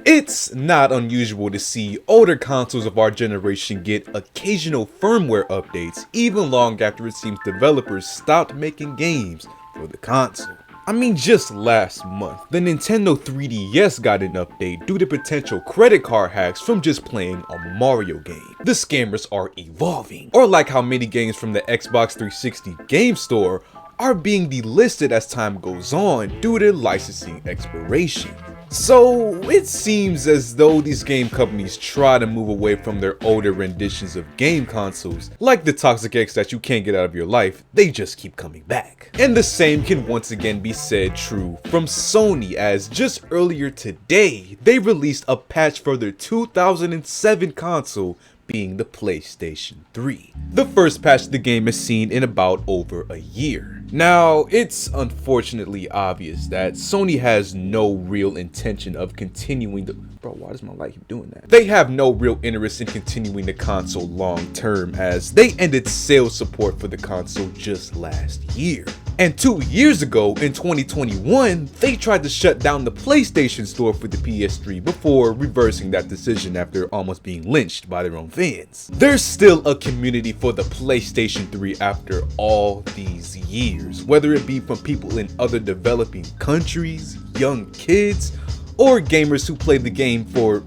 It's not unusual to see older consoles of our generation get occasional firmware updates even long after it seems developers stopped making games for the console. I mean, just last month, the Nintendo 3DS got an update due to potential credit card hacks from just playing a Mario game. The scammers are evolving, or like how many games from the Xbox 360 game store are being delisted as time goes on due to licensing expiration. So it seems as though these game companies try to move away from their older renditions of game consoles, like the Toxic X that you can't get out of your life, they just keep coming back. And the same can once again be said true from Sony, as just earlier today, they released a patch for their 2007 console, being the PlayStation 3. The first patch the game has seen in about over a year. Now, it's unfortunately obvious that Sony has no real intention of continuing the— Bro, why does my light keep doing that? They have no real interest in continuing the console long term, as they ended sales support for the console just last year. And 2 years ago, in 2021, they tried to shut down the PlayStation Store for the PS3 before reversing that decision after almost being lynched by their own fans. There's still a community for the PlayStation 3 after all these years, whether it be from people in other developing countries, young kids, or gamers who play the game for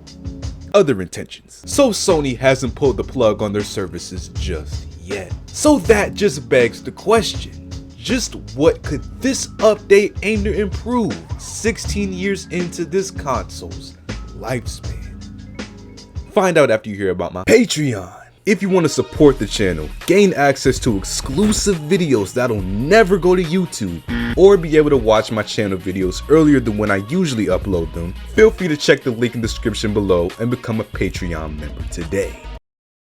other intentions. So Sony hasn't pulled the plug on their services just yet. So that just begs the question. Just what could this update aim to improve 16 years into this console's lifespan? Find out after you hear about my Patreon. If you want to support the channel, gain access to exclusive videos that'll never go to YouTube, or be able to watch my channel videos earlier than when I usually upload them, feel free to check the link in the description below and become a Patreon member today.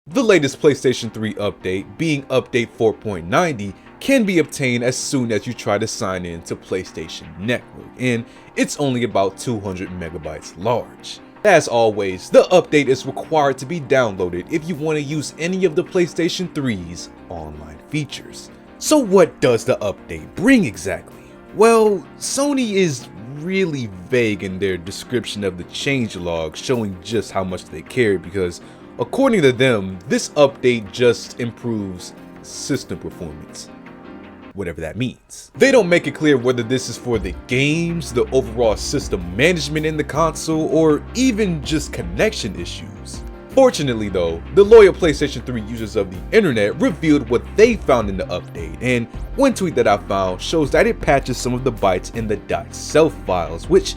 The latest PlayStation 3 update, being Update 4.90, can be obtained as soon as you try to sign in to PlayStation Network, and it's only about 200 megabytes large. As always, the update is required to be downloaded if you want to use any of the PlayStation 3's online features. So what does the update bring exactly? Well, Sony is really vague in their description of the changelog, showing just how much they care, because according to them, this update just improves system performance, whatever that means. They don't make it clear whether this is for the games, the overall system management in the console, or even just connection issues. Fortunately though, the loyal PlayStation 3 users of the internet revealed what they found in the update, and one tweet that I found shows that it patches some of the bytes in the .self files, which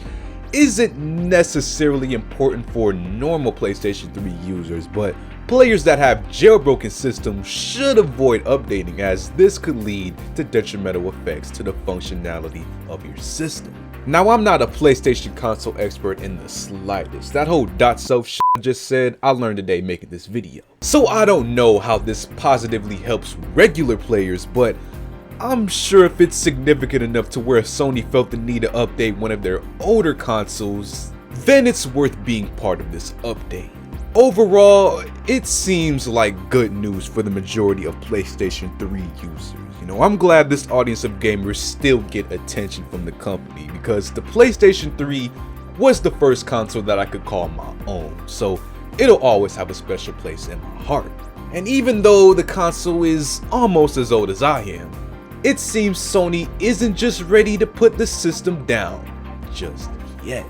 isn't necessarily important for normal PlayStation 3 users, but players that have jailbroken systems should avoid updating, as this could lead to detrimental effects to the functionality of your system. Now, I'm not a PlayStation console expert in the slightest. That whole .self shit I just said, I learned today making this video. So I don't know how this positively helps regular players, but I'm sure if it's significant enough to where Sony felt the need to update one of their older consoles, then it's worth being part of this update. Overall, it seems like good news for the majority of PlayStation 3 users. You know, I'm glad this audience of gamers still get attention from the company, because the PlayStation 3 was the first console that I could call my own, so it'll always have a special place in my heart. And even though the console is almost as old as I am, it seems Sony isn't just ready to put the system down just yet.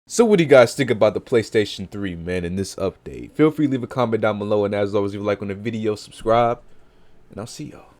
So what do you guys think about the PlayStation 3, man, in this update? Feel free to leave a comment down below, and as always, leave a like on the video, subscribe, and I'll see y'all.